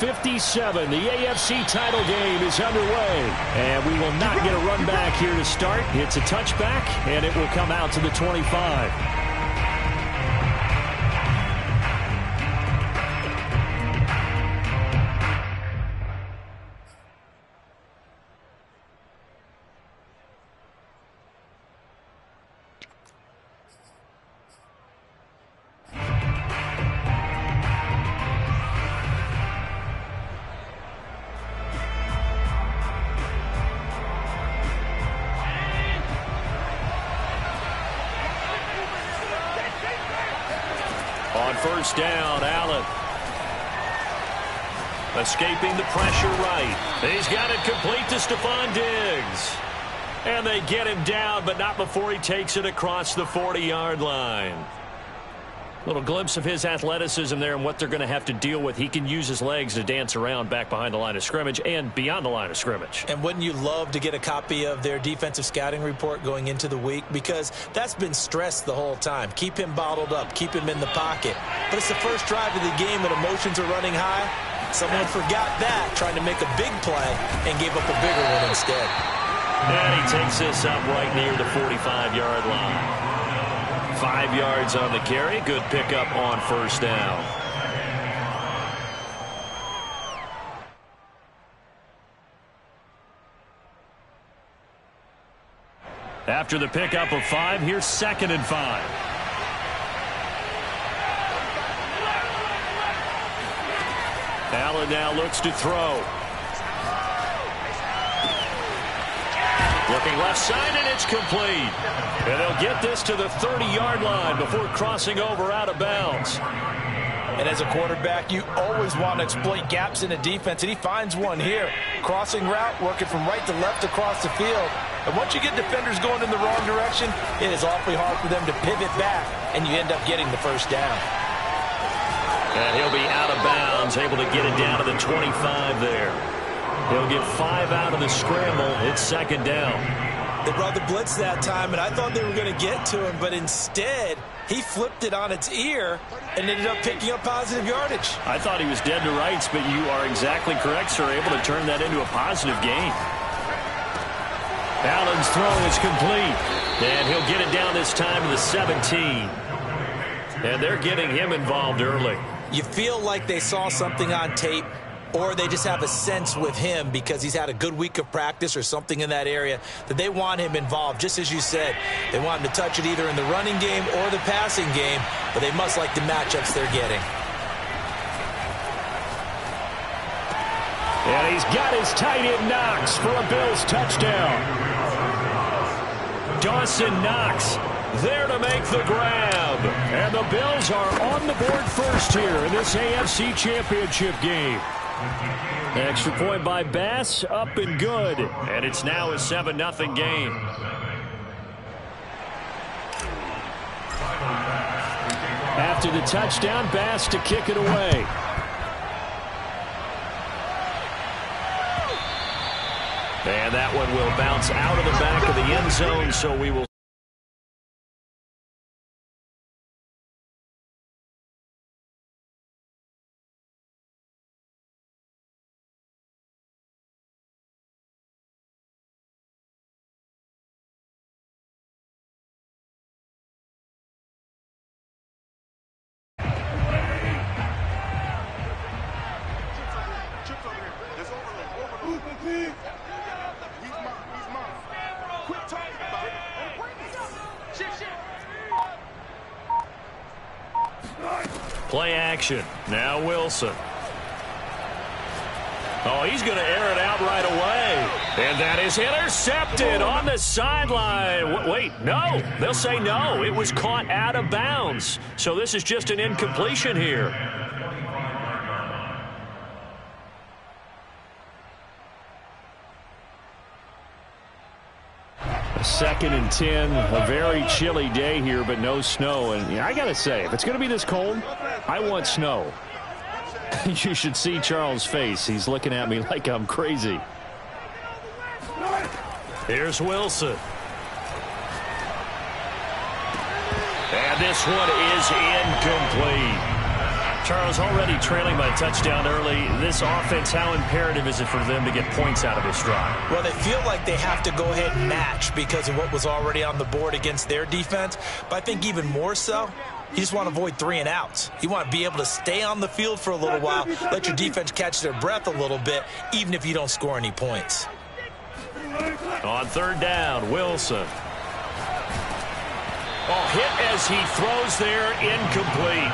57. The AFC title game is underway. And we will not get a run back here to start. It's a touchback, and it will come out to the 25. On first down, Allen. Escaping the pressure right. He's got it complete to Stephon Diggs. And they get him down, but not before he takes it across the 40-yard line. Little glimpse of his athleticism there and what they're going to have to deal with. He can use his legs to dance around back behind the line of scrimmage and beyond the line of scrimmage. And wouldn't you love to get a copy of their defensive scouting report going into the week? Because that's been stressed the whole time. Keep him bottled up. Keep him in the pocket. But it's the first drive of the game and emotions are running high. Someone forgot that, trying to make a big play, and gave up a bigger one instead. And he takes this up right near the 45-yard line. 5 yards on the carry. Good pickup on first down. After the pickup of 5, here's 2nd and 5. Allen now looks to throw. Looking left side, and it's complete. And they'll get this to the 30-yard line before crossing over out of bounds. And as a quarterback, you always want to exploit gaps in the defense, and he finds one here. Crossing route, working from right to left across the field. And once you get defenders going in the wrong direction, it is awfully hard for them to pivot back, and you end up getting the first down. And he'll be out of bounds, able to get it down to the 25 there. He'll get 5 out of the scramble. It's 2nd down. They brought the blitz that time, and I thought they were going to get to him, but instead, he flipped it on its ear and ended up picking up positive yardage. I thought he was dead to rights, but you are exactly correct, sir. Able to turn that into a positive gain. Allen's throw is complete, and he'll get it down this time to the 17. And they're getting him involved early. You feel like they saw something on tape, or they just have a sense with him because he's had a good week of practice or something in that area that they want him involved. Just as you said, they want him to touch it either in the running game or the passing game, but they must like the matchups they're getting. And he's got his tight end Knox for a Bills touchdown. Dawson Knox there to make the grab. And the Bills are on the board first here in this AFC Championship game. Extra point by Bass, up and good. And it's now a 7-0 game. After the touchdown, Bass to kick it away. And that one will bounce out of the back of the end zone, so we will play action. Now Wilson. Oh, he's going to air it out right away. And that is intercepted on the sideline. Wait, no. They'll say no. It was caught out of bounds. So this is just an incompletion here. A 2nd and 10, a very chilly day here, but no snow. And I got to say, if it's going to be this cold, I want snow. You should see Charles' face. He's looking at me like I'm crazy. Here's Wilson. And this one is incomplete. Charles, already trailing by a touchdown early. This offense, how imperative is it for them to get points out of this drive? Well, they feel like they have to go ahead and match because of what was already on the board against their defense. But I think even more so, you just want to avoid 3 and outs. You want to be able to stay on the field for a little while, let your defense catch their breath a little bit, even if you don't score any points. On 3rd down, Wilson. Hit as he throws there, incomplete.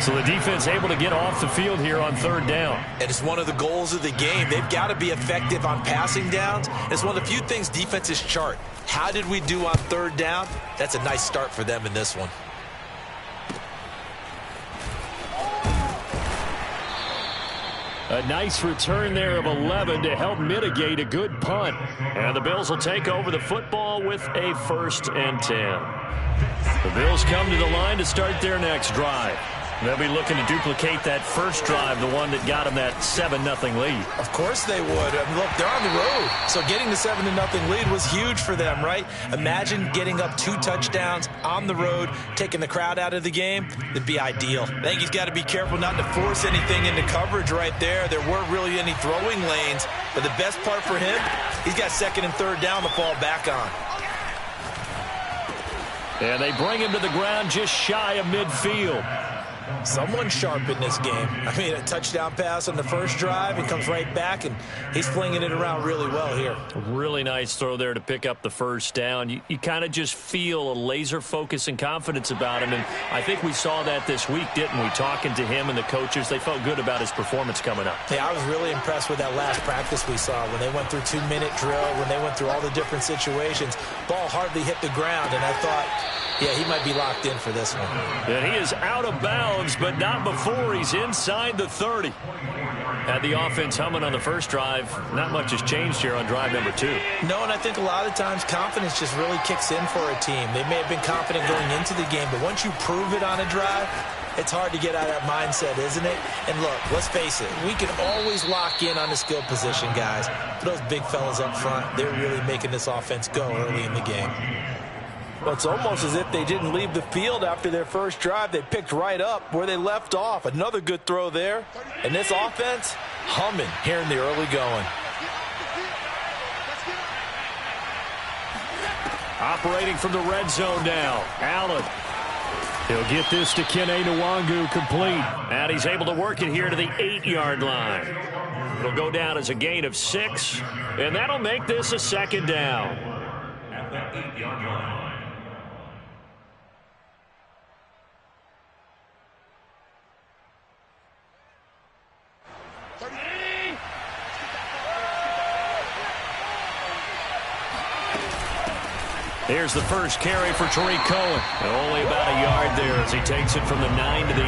So the defense able to get off the field here on 3rd down. And it's one of the goals of the game. They've got to be effective on passing downs. It's one of the few things defenses chart. How did we do on 3rd down? That's a nice start for them in this one. A nice return there of 11 to help mitigate a good punt. And the Bills will take over the football with a 1st and 10. The Bills come to the line to start their next drive. They'll be looking to duplicate that first drive, the one that got them that 7-0 lead. Of course they would. I mean, look, they're on the road. So getting the 7-0 lead was huge for them, right? Imagine getting up 2 touchdowns on the road, taking the crowd out of the game. That'd be ideal. I think he's got to be careful not to force anything into coverage right there. There weren't really any throwing lanes. But the best part for him, he's got 2nd and 3rd down to fall back on. And they bring him to the ground just shy of midfield. Someone sharp in this game. I mean, a touchdown pass on the first drive and comes right back, and he's flinging it around really well here. Really nice throw there to pick up the 1st down. You kind of just feel a laser focus and confidence about him, and I think we saw that this week, didn't we? Talking to him and the coaches, they felt good about his performance coming up. Yeah, I was really impressed with that last practice we saw when they went through 2-minute drill, when they went through all the different situations. Ball hardly hit the ground, and I thought, yeah, he might be locked in for this one. And he is out of bounds, but not before he's inside the 30. Had the offense humming on the first drive. Not much has changed here on drive number 2. No, and I think a lot of times confidence just really kicks in for a team. They may have been confident going into the game, but once you prove it on a drive, it's hard to get out of that mindset, isn't it? And look, let's face it, we can always lock in on the skill position, guys. But those big fellas up front, they're really making this offense go early in the game. Well, it's almost as if they didn't leave the field after their first drive. They picked right up where they left off. Another good throw there. And this offense, humming here in the early going. Operating from the red zone now. Allen. He'll get this to Kene Nwangu complete. And he's able to work it here to the 8-yard line. It'll go down as a gain of 6. And that'll make this a 2nd down. At the 8-yard line. Here's the first carry for Tariq Cohen. Only about a yard there as he takes it from the 9 to the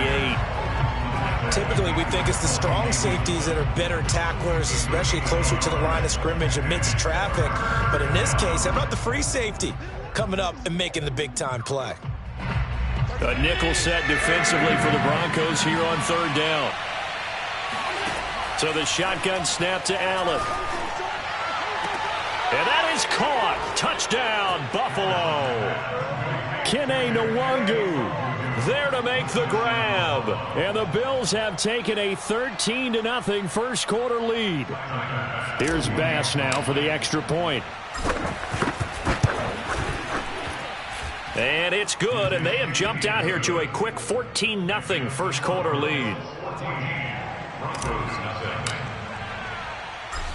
8. Typically, we think it's the strong safeties that are better tacklers, especially closer to the line of scrimmage amidst traffic. But in this case, how about the free safety coming up and making the big-time play? A nickel set defensively for the Broncos here on 3rd down. So the shotgun snap to Allen. And that is caught. Touchdown, Buffalo. Kene Nwangu there to make the grab. And the Bills have taken a 13-0 first quarter lead. Here's Bass now for the extra point. And it's good, and they have jumped out here to a quick 14-0 first quarter lead.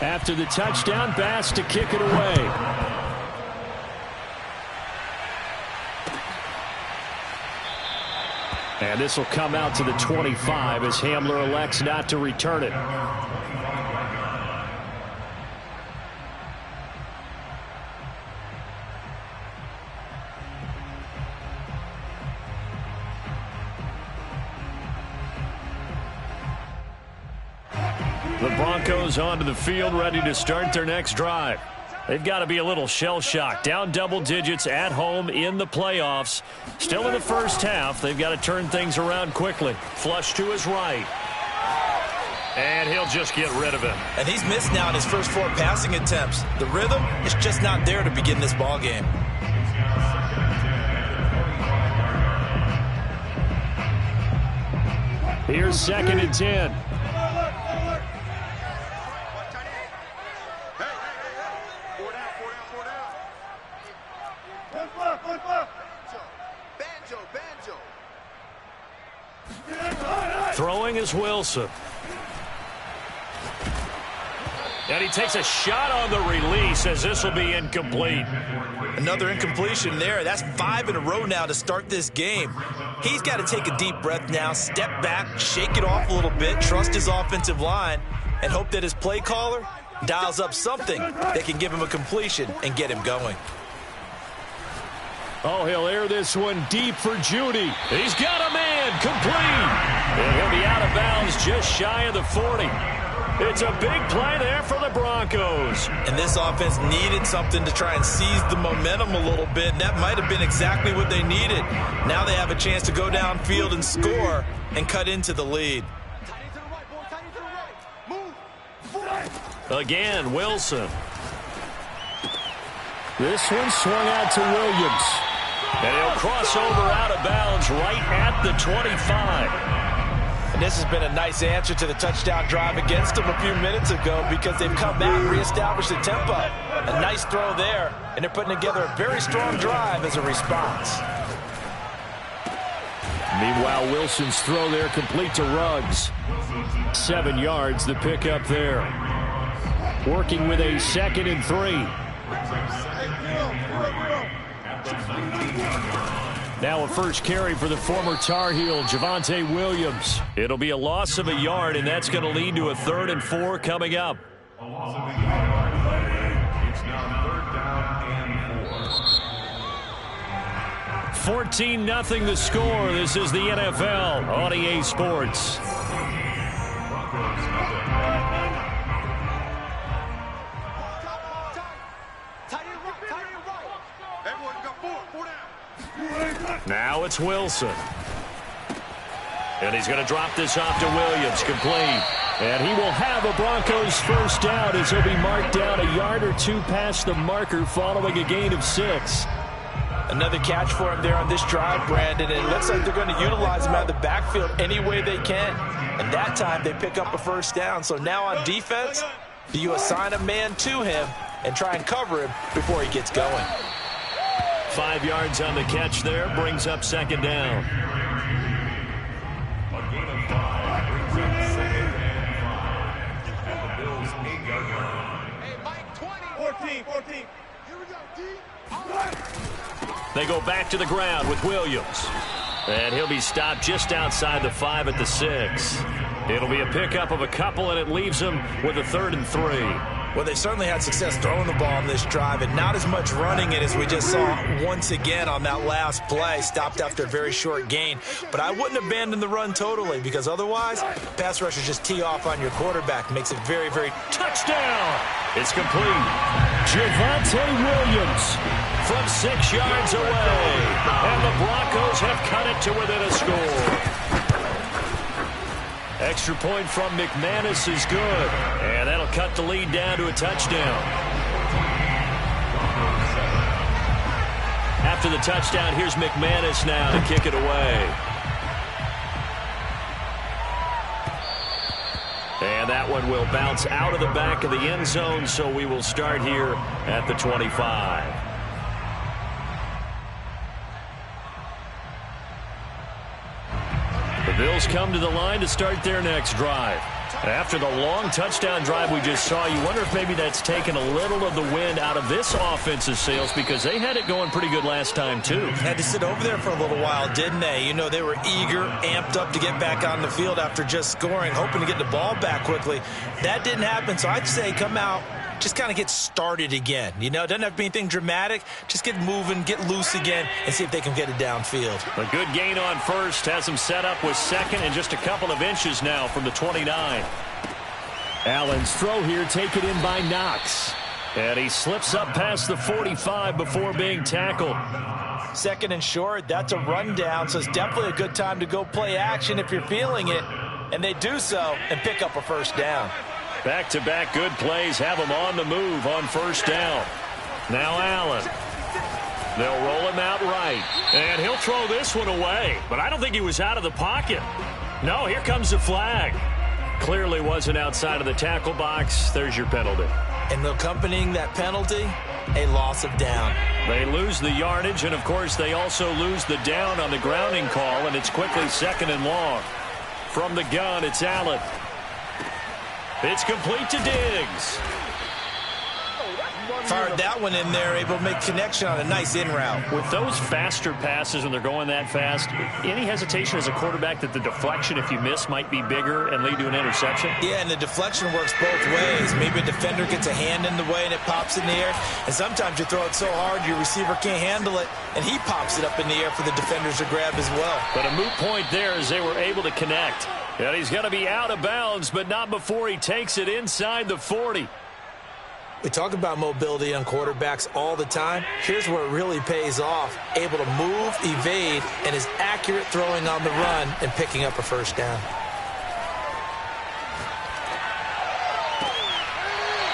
After the touchdown, Bass to kick it away. And this will come out to the 25 as Hamler elects not to return it. The Broncos onto the field, ready to start their next drive. They've got to be a little shell-shocked. Down double digits at home in the playoffs. Still in the first half. They've got to turn things around quickly. Flush to his right. And he'll just get rid of it. And he's missed now in his first 4 passing attempts. The rhythm is just not there to begin this ball game. Here's 2nd and 10. Throwing is Wilson. And he takes a shot on the release as this will be incomplete. Another incompletion there. That's 5 in a row now to start this game. He's got to take a deep breath now, step back, shake it off a little bit, trust his offensive line, and hope that his play caller dials up something that can give him a completion and get him going. Oh, he'll air this one deep for Judy. He's got a man, complete. And he'll be out of bounds just shy of the 40. It's a big play there for the Broncos. And this offense needed something to try and seize the momentum a little bit, and that might have been exactly what they needed. Now they have a chance to go downfield and score and cut into the lead. Again, Wilson. This one swung out to Williams. And he'll cross over out of bounds right at the 25. And this has been a nice answer to the touchdown drive against them a few minutes ago because they've come back, reestablished the tempo. A nice throw there, and they're putting together a very strong drive as a response. Meanwhile, Wilson's throw there complete to Ruggs. 7 yards, the pickup there. Working with a 2nd and 3. Now a first carry for the former Tar Heel, Javonte Williams. It'll be a loss of a yard, and that's going to lead to a 3rd and 4 coming up. 14-0 the score. This is the NFL on EA Sports. Now it's Wilson. And he's going to drop this off to Williams, complete. And he will have a Broncos first down as he'll be marked down a yard or 2 past the marker following a gain of 6. Another catch for him there on this drive, Brandon. And it looks like they're going to utilize him out of the backfield any way they can. And that time they pick up a first down. So now on defense, do you assign a man to him and try and cover him before he gets going? 5 yards on the catch there, brings up 2nd down. They go back to the ground with Williams. And he'll be stopped just outside the 5 at the 6. It'll be a pickup of a couple, and it leaves him with a 3rd and 3. Well, they certainly had success throwing the ball in this drive, and not as much running it as we just saw once again on that last play. Stopped after a very short gain. But I wouldn't abandon the run totally, because otherwise, pass rushers just tee off on your quarterback. Makes it very, very... Touchdown! It's complete. Javonte Williams from 6 yards away. And the Broncos have cut it to within a score. Extra point from McManus is good. And that'll cut the lead down to a touchdown. After the touchdown, here's McManus now to kick it away. And that one will bounce out of the back of the end zone, so we will start here at the 25. The Bills come to the line to start their next drive. After the long touchdown drive we just saw, you wonder if maybe that's taken a little of the wind out of this offensive sails, because they had it going pretty good last time too. Had to sit over there for a little while, didn't they? You know, they were eager, amped up to get back on the field after just scoring, hoping to get the ball back quickly. That didn't happen, so I'd say come out, just kind of get started again. You know, it doesn't have to be anything dramatic. Just get moving, get loose again, and see if they can get it downfield. A good gain on first has them set up with 2nd and just a couple of inches now from the 29. Allen's throw here taken in by Knox. And he slips up past the 45 before being tackled. 2nd and short, that's a rundown, so it's definitely a good time to go play action if you're feeling it. And they do so and pick up a first down. Back-to-back good plays have him on the move on first down. Now Allen. They'll roll him out right. And he'll throw this one away. But I don't think he was out of the pocket. No, here comes the flag. Clearly wasn't outside of the tackle box. There's your penalty. And accompanying that penalty, a loss of down. They lose the yardage, and, of course, they also lose the down on the grounding call, and it's quickly 2nd and long. From the gun, it's Allen. It's complete to Diggs. Fired that one in there, able to make connection on a nice in route. With those faster passes when they're going that fast, any hesitation as a quarterback that the deflection, if you miss, might be bigger and lead to an interception? Yeah, and the deflection works both ways. Maybe a defender gets a hand in the way and it pops in the air. And sometimes you throw it so hard your receiver can't handle it, and he pops it up in the air for the defenders to grab as well. But a moot point there as they were able to connect. And he's going to be out of bounds, but not before he takes it inside the 40. We talk about mobility on quarterbacks all the time. Here's where it really pays off. Able to move, evade, and is accurate throwing on the run and picking up a first down.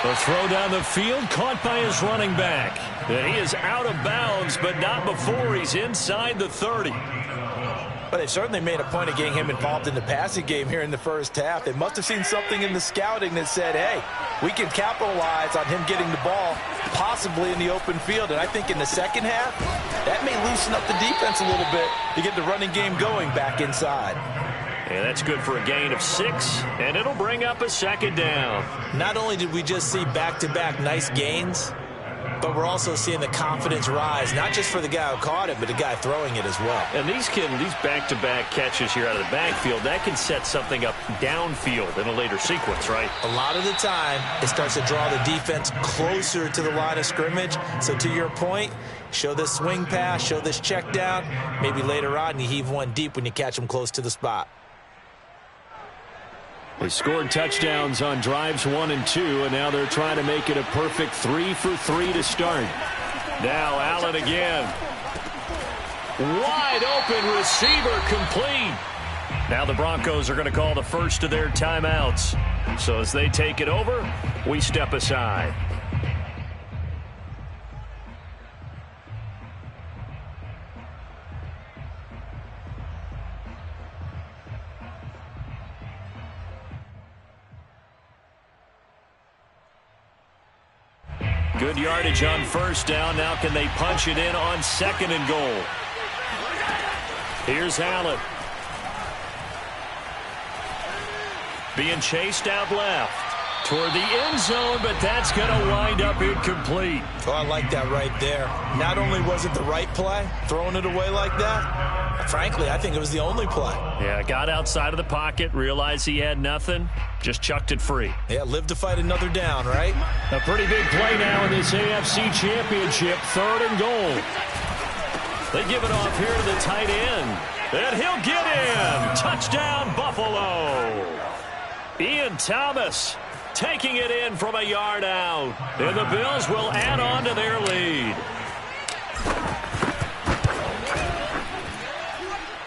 The throw down the field caught by his running back. And he is out of bounds, but not before he's inside the 30. But they certainly made a point of getting him involved in the passing game here in the first half. They must have seen something in the scouting that said, hey, we can capitalize on him getting the ball, possibly in the open field. And I think in the second half, that may loosen up the defense a little bit to get the running game going back inside. And that's good for a gain of 6, and it'll bring up a 2nd down. Not only did we just see back-to-back nice gains, but we're also seeing the confidence rise, not just for the guy who caught it, but the guy throwing it as well. And these back-to-back catches here out of the backfield, that can set something up downfield in a later sequence, right? A lot of the time, it starts to draw the defense closer to the line of scrimmage. So to your point, show this swing pass, show this check down. Maybe later on, you heave one deep when you catch them close to the spot. They scored touchdowns on drives 1 and 2, and now they're trying to make it a perfect 3 for 3 to start. Now Allen again. Wide open receiver complete. Now the Broncos are going to call the first of their timeouts. So as they take it over, we step aside. Good yardage on first down. Now can they punch it in on 2nd and goal? Here's Allen. Being chased out left toward the end zone, but that's going to wind up incomplete. Oh, I like that right there. Not only was it the right play, throwing it away like that, frankly, I think it was the only play. Yeah, got outside of the pocket, realized he had nothing, just chucked it free. Yeah, live to fight another down, right? A pretty big play now in this AFC Championship, 3rd and goal. They give it off here to the tight end, and he'll get in. Touchdown, Buffalo. Ian Thomas taking it in from a yard out, and the Bills will add on to their lead.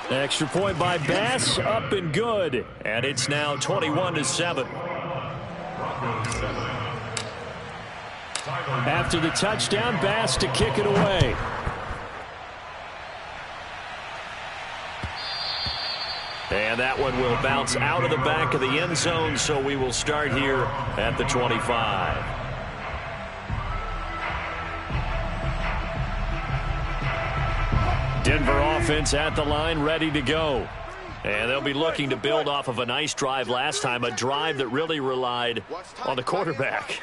Extra point by Bass, up and good, and it's now 21-7. After the touchdown, Bass to kick it away. And that one will bounce out of the back of the end zone, so we will start here at the 25. Denver offense at the line, ready to go. And they'll be looking to build off of a nice drive last time, a drive that really relied on the quarterback.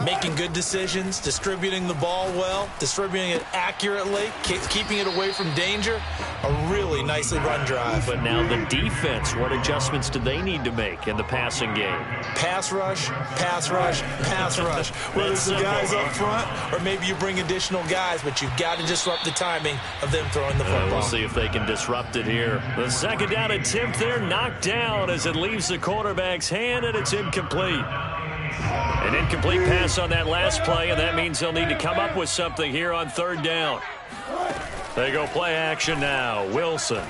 Making good decisions, distributing the ball well, distributing it accurately, keeping it away from danger. A really nicely run drive. But now the defense, what adjustments do they need to make in the passing game? Pass rush, pass rush, pass rush. Whether it's the guys up front or maybe you bring additional guys, but you've got to disrupt the timing of them throwing the football. We'll see if they can disrupt it here. The second down attempt there, knocked down as it leaves the quarterback's hand, and it's incomplete. An incomplete pass on that last play, and that means they'll need to come up with something here on 3rd down. They go play action now. Wilson.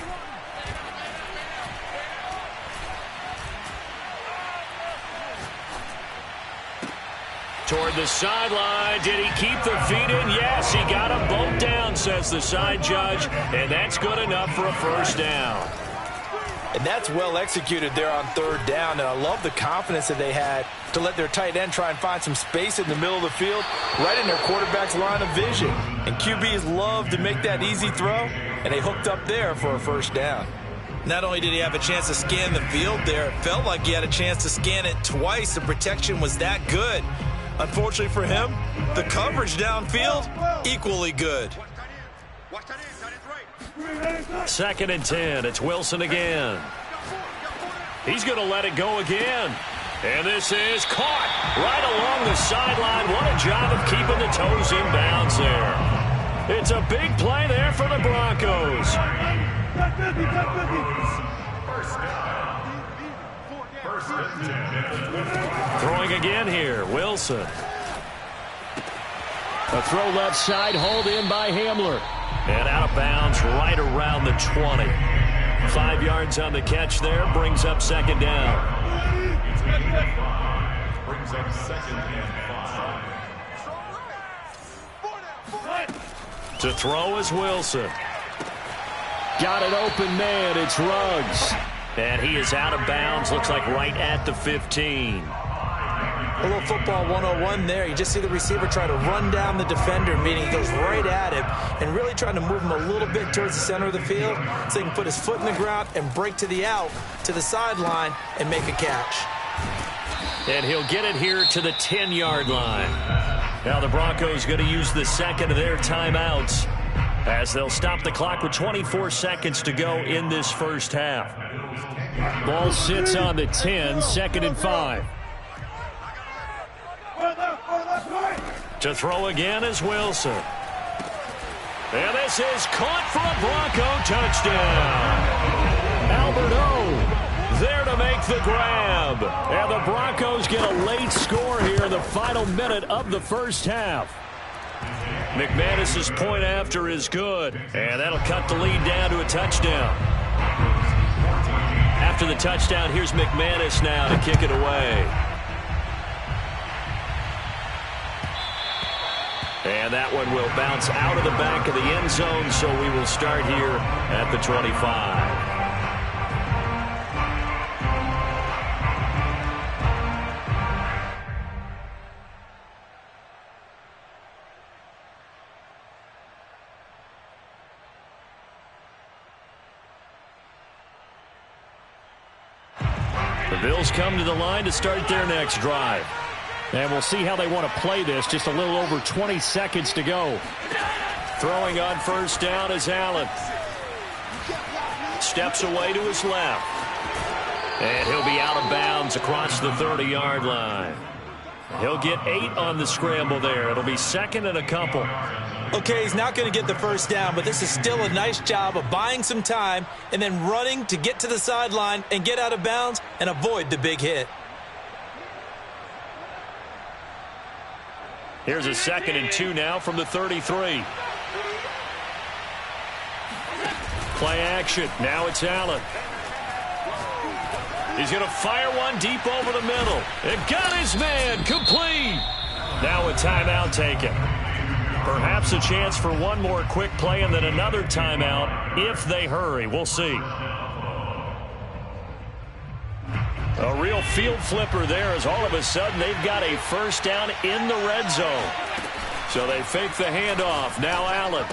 Toward the sideline. Did he keep the feet in? Yes, he got them both down, says the side judge, and that's good enough for a first down. And that's well executed there on third down. And I love the confidence that they had to let their tight end try and find some space in the middle of the field, right in their quarterback's line of vision. And QBs love to make that easy throw, and they hooked up there for a first down. Not only did he have a chance to scan the field there, it felt like he had a chance to scan it twice. The protection was that good. Unfortunately for him, the coverage downfield, equally good. Second and 10. It's Wilson again. He's going to let it go again. And this is caught right along the sideline. What a job of keeping the toes in bounds there. It's a big play there for the Broncos. Throwing again here, Wilson. A throw left side, hauled in by Hamler. And out of bounds right around the 20. 5 yards on the catch there, brings up second down. Brings up second and 5. To throw is Wilson. Got an open man, it's Ruggs. And he is out of bounds, looks like right at the 15. A little football 101 there. You just see the receiver try to run down the defender, meaning he goes right at him and really trying to move him a little bit towards the center of the field so he can put his foot in the ground and break to the out, to the sideline, and make a catch. And he'll get it here to the 10-yard line. Now the Broncos going to use the second of their timeouts as they'll stop the clock with 24 seconds to go in this first half. Ball sits on the 10, second and 5. To throw again is Wilson. And this is caught for a Bronco touchdown. Albert O there to make the grab. And the Broncos get a late score here in the final minute of the first half. McManus's point after is good. And that'll cut the lead down to a touchdown. After the touchdown, here's McManus now to kick it away. And that one will bounce out of the back of the end zone, so we will start here at the 25. The Bills come to the line to start their next drive. And we'll see how they want to play this. Just a little over 20 seconds to go. Throwing on first down is Allen. Steps away to his left. And he'll be out of bounds across the 30-yard line. He'll get 8 on the scramble there. It'll be second and a couple. Okay, he's not going to get the first down, but this is still a nice job of buying some time and then running to get to the sideline and get out of bounds and avoid the big hit. Here's a second and 2 now from the 33. Play action. Now it's Allen. He's going to fire one deep over the middle. And got his man. Complete. Now a timeout taken. Perhaps a chance for one more quick play and then another timeout if they hurry. We'll see. A real field flipper there as all of a sudden they've got a first down in the red zone. So they fake the handoff. Now Allen.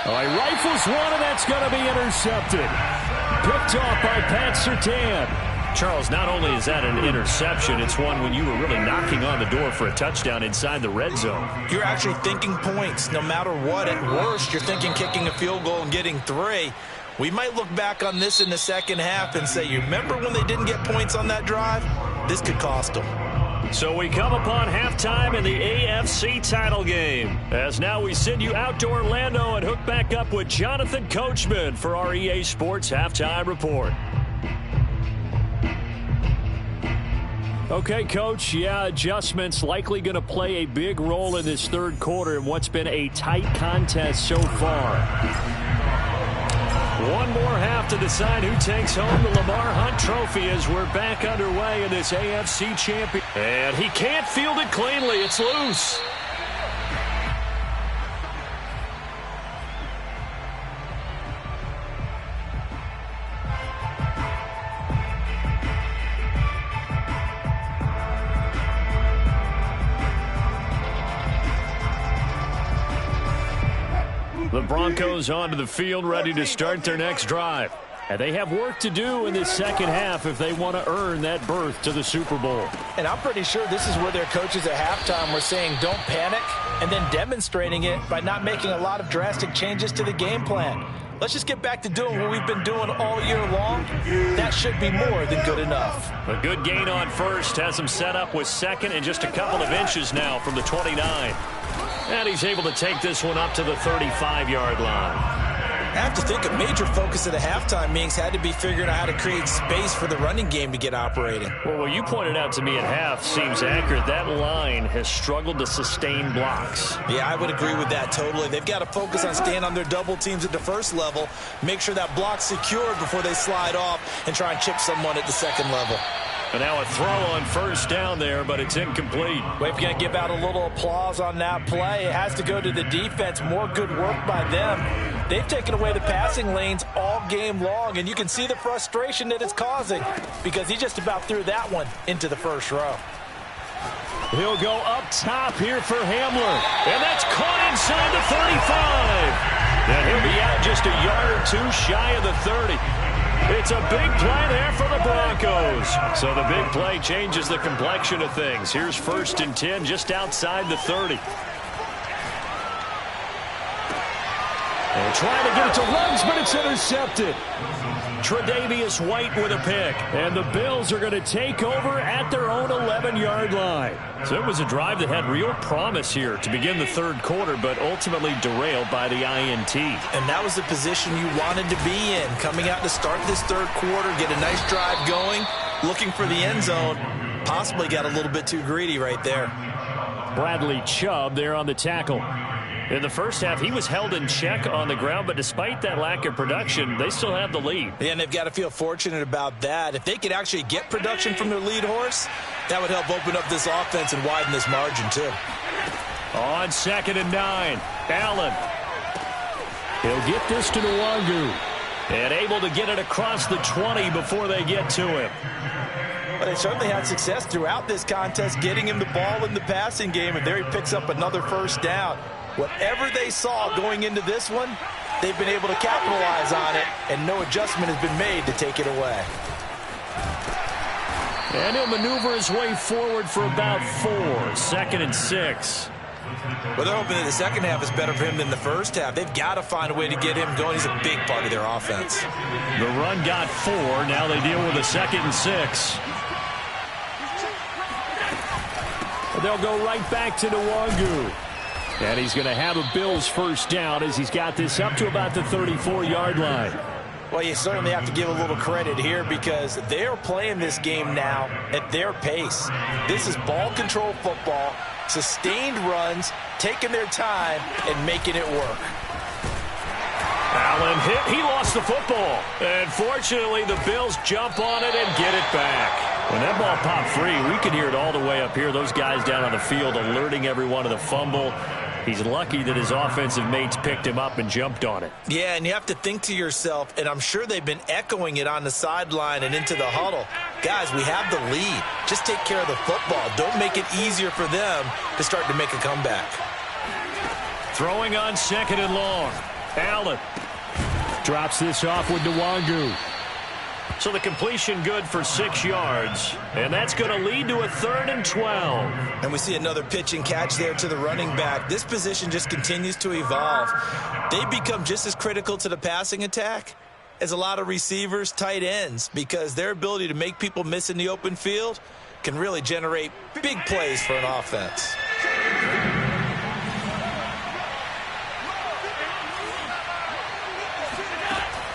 Oh, he rifles one, and that's going to be intercepted. Picked off by Pat Surtain. Charles, not only is that an interception, it's one when you were really knocking on the door for a touchdown inside the red zone. You're actually thinking points no matter what. At worst, you're thinking kicking a field goal and getting 3. We might look back on this in the second half and say, you remember when they didn't get points on that drive? This could cost them. So we come upon halftime in the AFC title game. As now we send you out to Orlando and hook back up with Jonathan Coachman for our EA Sports Halftime Report. Okay, Coach, adjustments likely going to play a big role in this third quarter in what's been a tight contest so far. One more half to decide who takes home the Lamar Hunt Trophy as we're back underway in this AFC champion. And he can't field it cleanly. It's loose. The Broncos onto the field, ready to start their next drive. And they have work to do in this second half if they want to earn that berth to the Super Bowl. And I'm pretty sure this is where their coaches at halftime were saying don't panic, and then demonstrating it by not making a lot of drastic changes to the game plan. Let's just get back to doing what we've been doing all year long. That should be more than good enough. A good gain on first has him set up with second and just a couple of inches now from the 29. And he's able to take this one up to the 35-yard line. I have to think a major focus of the halftime meetings had to be figuring out how to create space for the running game to get operating. Well, what you pointed out to me at half seems accurate. That line has struggled to sustain blocks. Yeah, I would agree with that totally. They've got to focus on staying on their double teams at the first level, make sure that block's secured before they slide off and try and chip someone at the second level. And now a throw on first down there, but it's incomplete. We're going to give out a little applause on that play. It has to go to the defense. More good work by them. They've taken away the passing lanes all game long, and you can see the frustration that it's causing because he just about threw that one into the first row. He'll go up top here for Hamler, and that's caught inside the 35. And he'll be out just a yard or two shy of the 30. It's a big play there for the Broncos. So the big play changes the complexion of things. Here's 1st and 10 just outside the 30. And trying to get it to Ruggs, but it's intercepted. Tre'Davious White with a pick. And the Bills are going to take over at their own 11-yard line. So it was a drive that had real promise here to begin the third quarter, but ultimately derailed by the INT. And that was the position you wanted to be in. Coming out to start this third quarter, get a nice drive going, looking for the end zone. Possibly got a little bit too greedy right there. Bradley Chubb there on the tackle. In the first half, he was held in check on the ground, but despite that lack of production, they still have the lead. Yeah, and they've got to feel fortunate about that. If they could actually get production from their lead horse, that would help open up this offense and widen this margin, too. On 2nd and 9, Allen. He'll get this to Nwangu. And able to get it across the 20 before they get to him. But they certainly had success throughout this contest, getting him the ball in the passing game, and there he picks up another first down. Whatever they saw going into this one, they've been able to capitalize on it, and no adjustment has been made to take it away. And he'll maneuver his way forward for about 4. 2nd and 6. Well, they're hoping that the second half is better for him than the first half. They've got to find a way to get him going. He's a big part of their offense. The run got 4. Now they deal with a 2nd and 6. They'll go right back to Nwangu. And he's going to have a Bills first down as he's got this up to about the 34-yard line. Well, you certainly have to give a little credit here because they're playing this game now at their pace. This is ball control football, sustained runs, taking their time, and making it work. Allen hit. He lost the football. And fortunately, the Bills jump on it and get it back. When that ball popped free, we could hear it all the way up here. Those guys down on the field alerting everyone of the fumble. He's lucky that his offensive mates picked him up and jumped on it. Yeah, and you have to think to yourself, and I'm sure they've been echoing it on the sideline and into the huddle. Guys, we have the lead. Just take care of the football. Don't make it easier for them to start to make a comeback. Throwing on 2nd and long. Allen drops this off with Nwangu. So the completion good for 6 yards. And that's going to lead to a 3rd and 12. And we see another pitch and catch there to the running back. This position just continues to evolve. They become just as critical to the passing attack as a lot of receivers, tight ends, because their ability to make people miss in the open field can really generate big plays for an offense.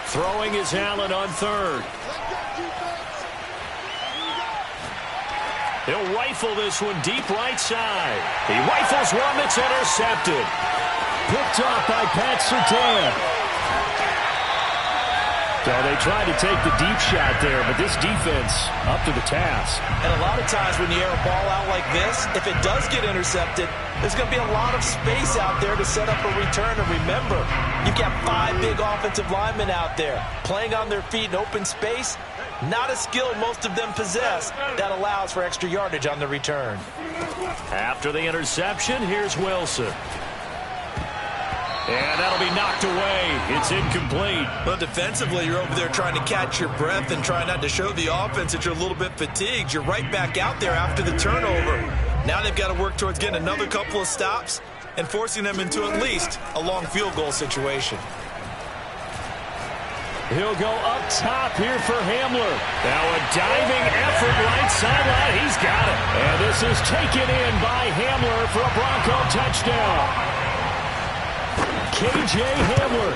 Throwing is Allen on 3rd. He'll rifle this one deep right side. He rifles one that's intercepted. Picked off by Pat Surtain. So they tried to take the deep shot there, but this defense up to the task. And a lot of times when you air a ball out like this, if it does get intercepted, there's going to be a lot of space out there to set up a return. And remember, you've got 5 big offensive linemen out there playing on their feet in open space. Not a skill most of them possess that allows for extra yardage on the return. After the interception, here's Wilson. And that'll be knocked away. It's incomplete. Well, defensively, you're over there trying to catch your breath and try not to show the offense that you're a little bit fatigued. You're right back out there after the turnover. Now they've got to work towards getting another couple of stops and forcing them into at least a long field goal situation. He'll go up top here for Hamler. Now a diving effort right sideline. He's got it. And this is taken in by Hamler for a Bronco touchdown. K.J. Hamler,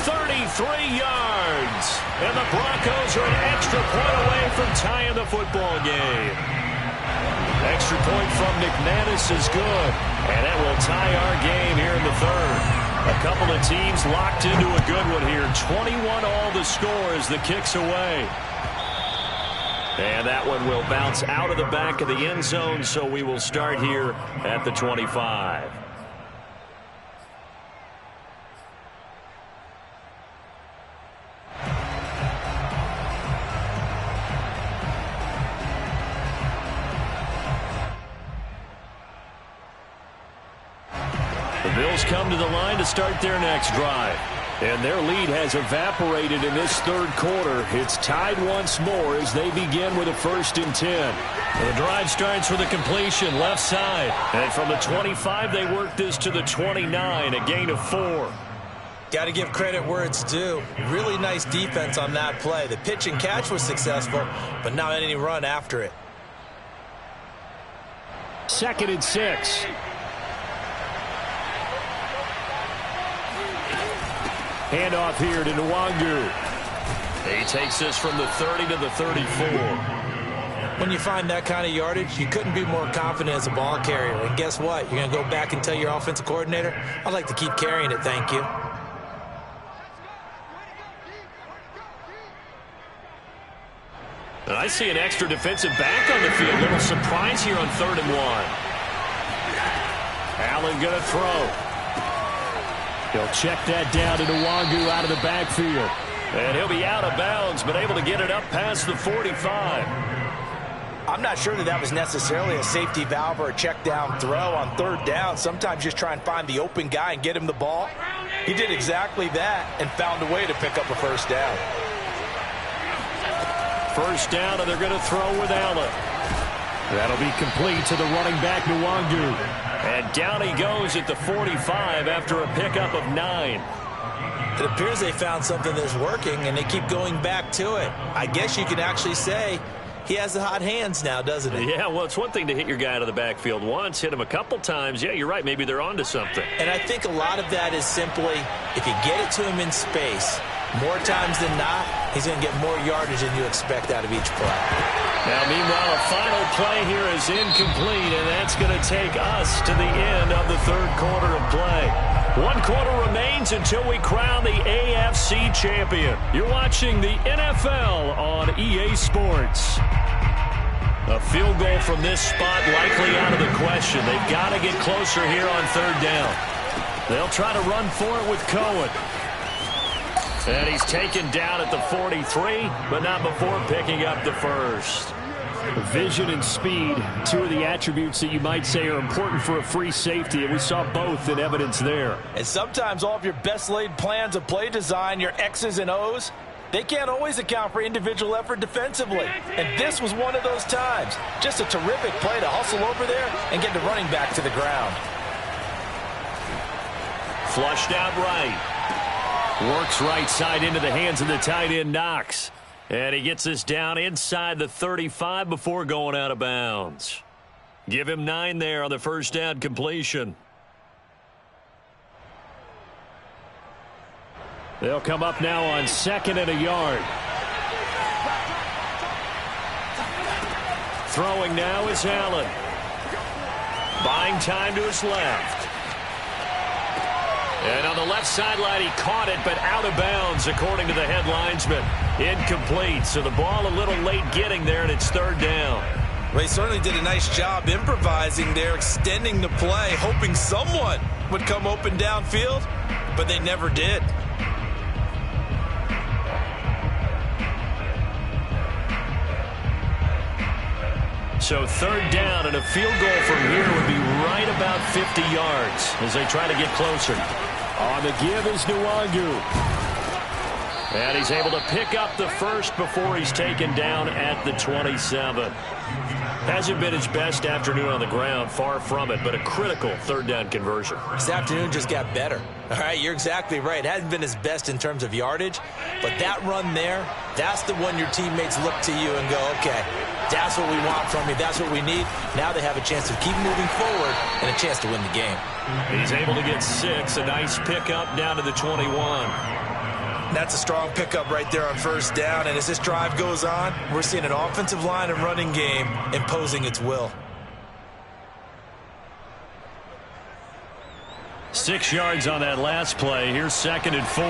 33 yards. And the Broncos are an extra point away from tying the football game. Extra point from McManus is good. And that will tie our game here in the third. A couple of teams locked into a good one here. 21 all the score as the kick's away. And that one will bounce out of the back of the end zone, so we will start here at the 25. The Bills come to the line to start their next drive. And their lead has evaporated in this third quarter. It's tied once more as they begin with a 1st and 10. The drive starts with a completion left side. And from the 25, they work this to the 29, a gain of 4. Got to give credit where it's due. Really nice defense on that play. The pitch and catch was successful, but not any run after it. 2nd and 6. Handoff here to Nwangu. He takes this from the 30 to the 34. When you find that kind of yardage, you couldn't be more confident as a ball carrier. And guess what? You're going to go back and tell your offensive coordinator, I'd like to keep carrying it, thank you. And I see an extra defensive back on the field. Little surprise here on 3rd and 1. Allen going to throw. He'll check that down to Nwangu out of the backfield. And he'll be out of bounds, but able to get it up past the 45. I'm not sure that was necessarily a safety valve or a check down throw on 3rd down. Sometimes just try and find the open guy and get him the ball. He did exactly that and found a way to pick up a 1st down. 1st down, and they're going to throw with Allen. That'll be complete to the running back, Nwangu. And down he goes at the 45 after a pickup of 9. It appears they found something that's working, and they keep going back to it. I guess you can actually say he has the hot hands now, doesn't he? Yeah, well, it's one thing to hit your guy out of the backfield once, hit him a couple times. Yeah, you're right. Maybe they're onto something. And I think a lot of that is simply if you get it to him in space, more times than not, he's going to get more yardage than you expect out of each play. Now, meanwhile, a final play here is incomplete, and that's going to take us to the end of the third quarter of play. 1 quarter remains until we crown the AFC champion. You're watching the NFL on EA Sports. A field goal from this spot likely out of the question. They've got to get closer here on 3rd down. They'll try to run for it with Cohen. And he's taken down at the 43, but not before picking up the 1st. Vision and speed, 2 of the attributes that you might say are important for a free safety, and we saw both in evidence there. And sometimes all of your best laid plans of play design, your X's and O's, they can't always account for individual effort defensively. And this was one of those times. Just a terrific play to hustle over there and get the running back to the ground. Flushed out right. Works right side into the hands of the tight end, Knox. And he gets this down inside the 35 before going out of bounds. Give him 9 there on the 1st down completion. They'll come up now on 2nd and a yard. Throwing now is Allen. Buying time to his left. And on the left sideline, he caught it, but out of bounds, according to the head linesman. Incomplete, so the ball a little late getting there, and it's 3rd down. They certainly did a nice job improvising there, extending the play, hoping someone would come open downfield, but they never did. So 3rd down, and a field goal from here would be right about 50 yards as they try to get closer. On the give is Nwangu. And he's able to pick up the first before he's taken down at the 27. Hasn't been his best afternoon on the ground, far from it, but a critical third down conversion. This afternoon just got better. All right, you're exactly right. Hasn't been his best in terms of yardage, but that run there, that's the one your teammates look to you and go, okay, that's what we want from you. That's what we need. Now they have a chance to keep moving forward and a chance to win the game. He's able to get 6, a nice pickup down to the 21. That's a strong pickup right there on first down, and as this drive goes on, we're seeing an offensive line and running game imposing its will. 6 yards on that last play. Here's 2nd and 4.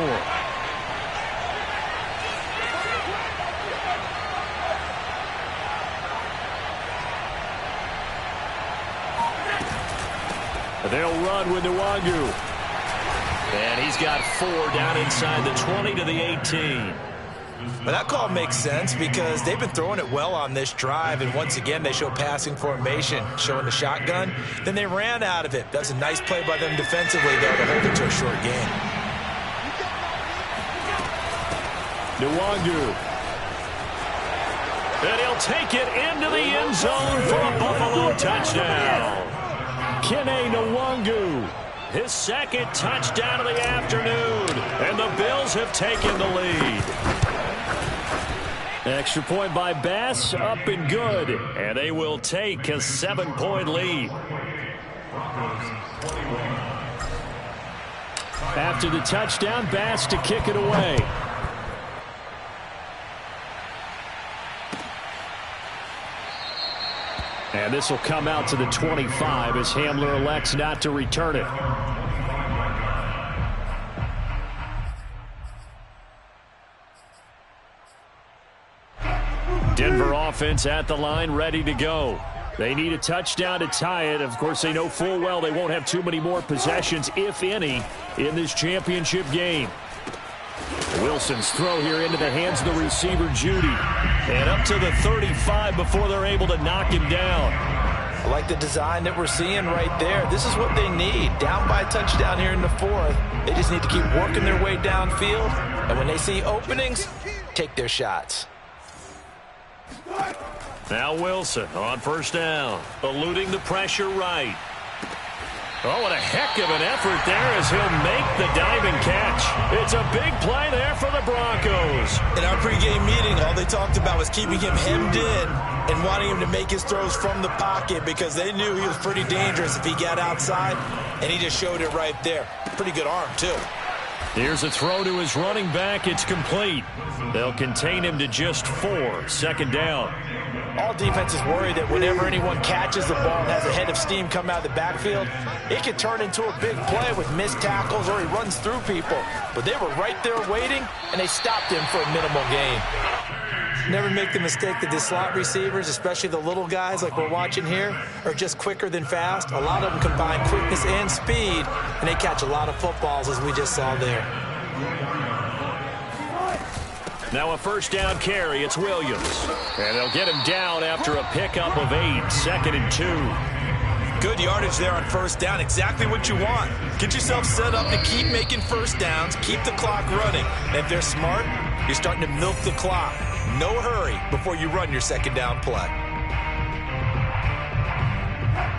They'll run with Nwangu. And he's got 4 down inside the 20 to the 18. But that call makes sense because they've been throwing it well on this drive, and once again they show passing formation, showing the shotgun. Then they ran out of it. That's a nice play by them defensively, though, to hold it to a short gain. Nwangu. And he'll take it into the end zone for a Buffalo touchdown. Kene Nwangu. His 2nd touchdown of the afternoon. And the Bills have taken the lead. Extra point by Bass, up and good. And they will take a 7-point lead. After the touchdown, Bass to kick it away. And this will come out to the 25 as Hamler elects not to return it. Denver offense at the line, ready to go. They need a touchdown to tie it. Of course, they know full well they won't have too many more possessions, if any, in this championship game. Wilson's throw here into the hands of the receiver, Judy. And up to the 35 before they're able to knock him down. I like the design that we're seeing right there. This is what they need. Down by a touchdown here in the 4th. They just need to keep working their way downfield. And when they see openings, take their shots. Now Wilson on first down, eluding the pressure right. Oh, what a heck of an effort there as he'll make the diving catch. It's a big play there for the Broncos. In our pregame meeting, all they talked about was keeping him hemmed in and wanting him to make his throws from the pocket because they knew he was pretty dangerous if he got outside, and he just showed it right there. Pretty good arm, too. Here's a throw to his running back. It's complete. They'll contain him to just 4. 2nd down. All defenses worry that whenever anyone catches the ball and has a head of steam come out of the backfield, it could turn into a big play with missed tackles or he runs through people. But they were right there waiting, and they stopped him for a minimal gain. Never make the mistake that the slot receivers, especially the little guys like we're watching here, are just quicker than fast. A lot of them combine quickness and speed, and they catch a lot of footballs, as we just saw there. Now a first down carry. It's Williams. And they'll get him down after a pickup of 8. 2nd and 2. Good yardage there on first down. Exactly what you want. Get yourself set up to keep making first downs, keep the clock running. And if they're smart, you're starting to milk the clock. No hurry before you run your 2nd down play.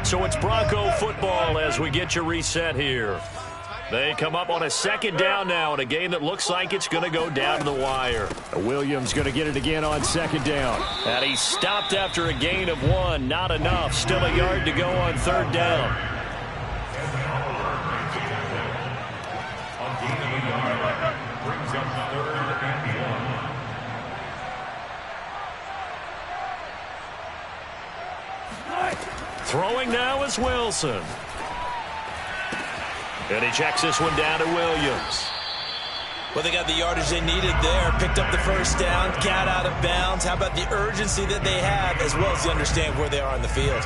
So it's Bronco football as we get you reset here. They come up on a 2nd down now in a game that looks like it's going to go down to the wire. Williams going to get it again on 2nd down. And he's stopped after a gain of 1. Not enough. Still a yard to go on 3rd down. Brings up 3rd and 1. Throwing now is Wilson. And he checks this one down to Williams. Well, they got the yardage they needed there. Picked up the first down, got out of bounds. How about the urgency that they have, as well as they understand where they are on the field.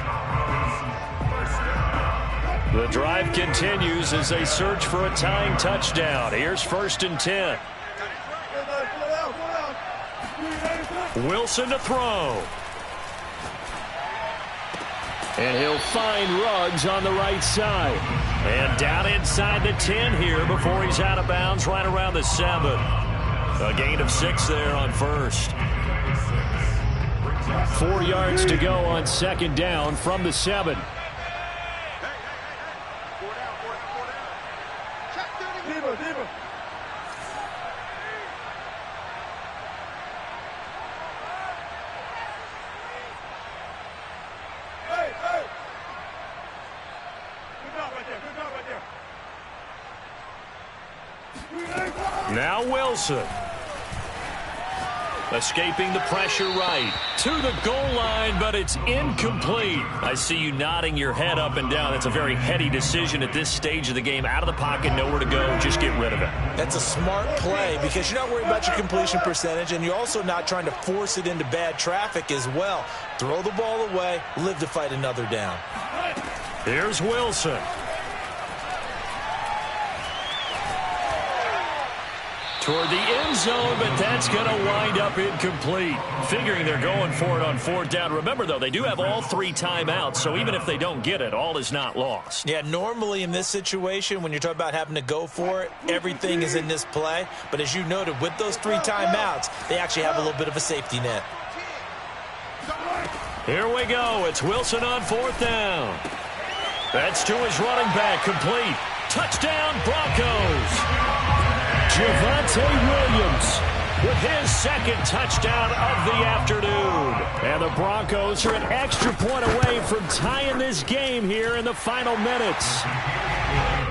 The drive continues as they search for a tying touchdown. Here's 1st and 10. Wilson to throw. And he'll find Ruggs on the right side. And down inside the 10 here before he's out of bounds right around the 7. A gain of 6 there on first. 4 yards to go on second down from the 7. Now Wilson. Escaping the pressure right. To the goal line, but it's incomplete. I see you nodding your head up and down. That's a very heady decision at this stage of the game. Out of the pocket, nowhere to go. Just get rid of it. That's a smart play because you're not worried about your completion percentage, and you're also not trying to force it into bad traffic as well. Throw the ball away, live to fight another down. Here's Wilson. Toward the end zone, but that's going to wind up incomplete. Figuring they're going for it on 4th down. Remember, though, they do have all 3 timeouts, so even if they don't get it, all is not lost. Yeah, normally in this situation, when you're talking about having to go for it, everything is in this play. But as you noted, with those 3 timeouts, they actually have a little bit of a safety net. Here we go. It's Wilson on 4th down. That's to his running back, complete. Touchdown, Broncos. Javonte Williams with his 2nd touchdown of the afternoon. And the Broncos are an extra point away from tying this game here in the final minutes.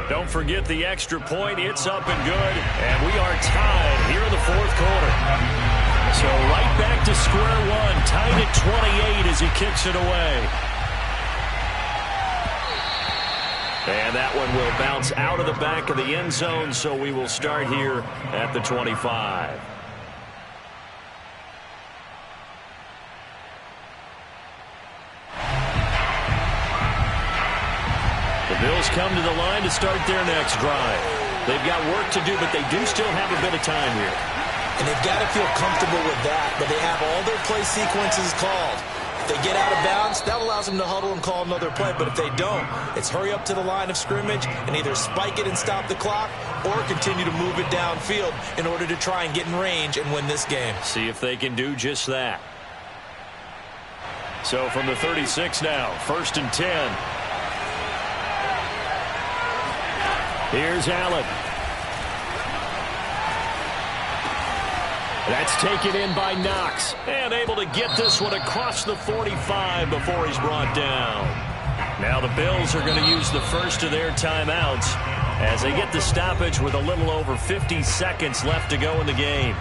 Don't forget the extra point. It's up and good. And we are tied here in the 4th quarter. So right back to square one. Tied at 28 as he kicks it away. And that one will bounce out of the back of the end zone, so we will start here at the 25. The Bills come to the line to start their next drive. They've got work to do, but they do still have a bit of time here. And they've got to feel comfortable with that, but they have all their play sequences called. If they get out of bounds, that allows them to huddle and call another play. But if they don't, it's hurry up to the line of scrimmage and either spike it and stop the clock or continue to move it downfield in order to try and get in range and win this game. See if they can do just that. So from the 36 now, 1st and 10. Here's Allen. That's taken in by Knox. And able to get this one across the 45 before he's brought down. Now the Bills are going to use the first of their timeouts as they get the stoppage with a little over 50 seconds left to go in the game.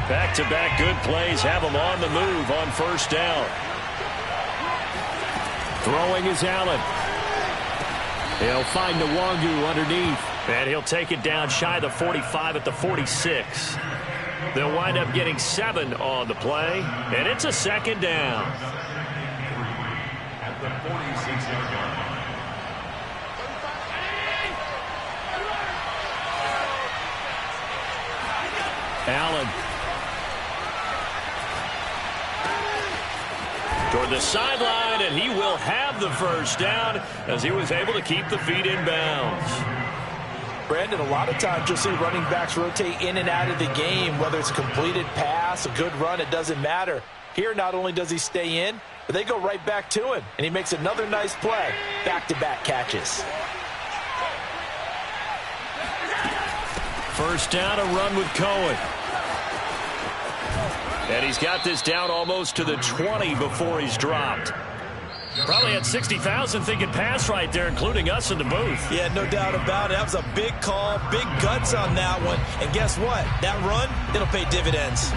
Back-to-back good plays have them on the move on 1st down. Throwing is Allen. He'll find Nwangu underneath. And he'll take it down shy of the 45 at the 46. They'll wind up getting 7 on the play. And it's a 2nd down. At the 46-yard line. Allen. Toward the sideline, and he will have the 1st down as he was able to keep the feet in bounds. Brandon, a lot of times you'll see running backs rotate in and out of the game, whether it's a completed pass, a good run, it doesn't matter. Here, not only does he stay in, but they go right back to him, and he makes another nice play. Back-to-back catches. 1st down, a run with Cohen. And he's got this down almost to the 20 before he's dropped. Probably had 60,000 thinking pass right there, including us in the booth. Yeah, no doubt about it. That was a big call, big guts on that one. And guess what? That run, it'll pay dividends.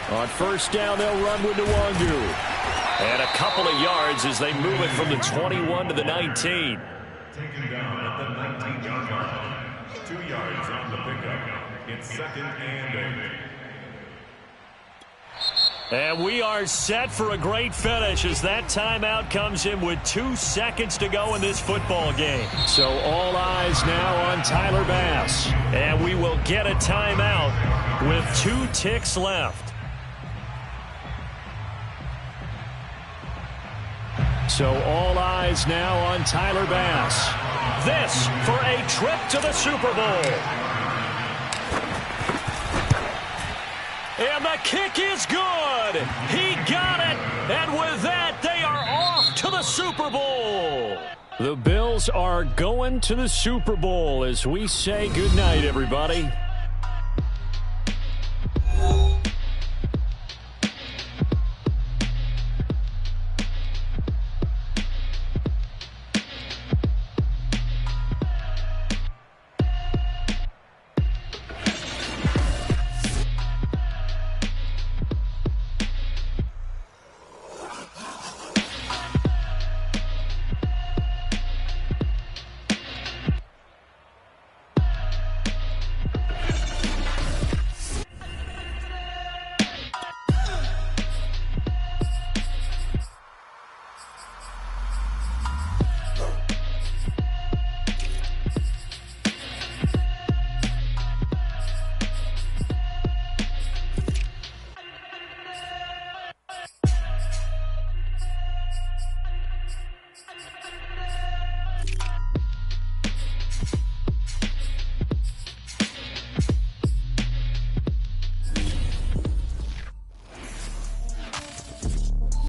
On 1st down, they'll run with Nwangu. And a couple of yards as they move it from the 21 to the 19. Taken down at the 19-yard line. 2 yards on the pickup. It's 2nd and 8. And we are set for a great finish as that timeout comes in with 2 seconds to go in this football game. So all eyes now on Tyler Bass. And we will get a timeout with 2 ticks left. So all eyes now on Tyler Bass. This for a trip to the Super Bowl. And the kick is good. He got it. And with that, they are off to the Super Bowl. The Bills are going to the Super Bowl as we say goodnight, everybody.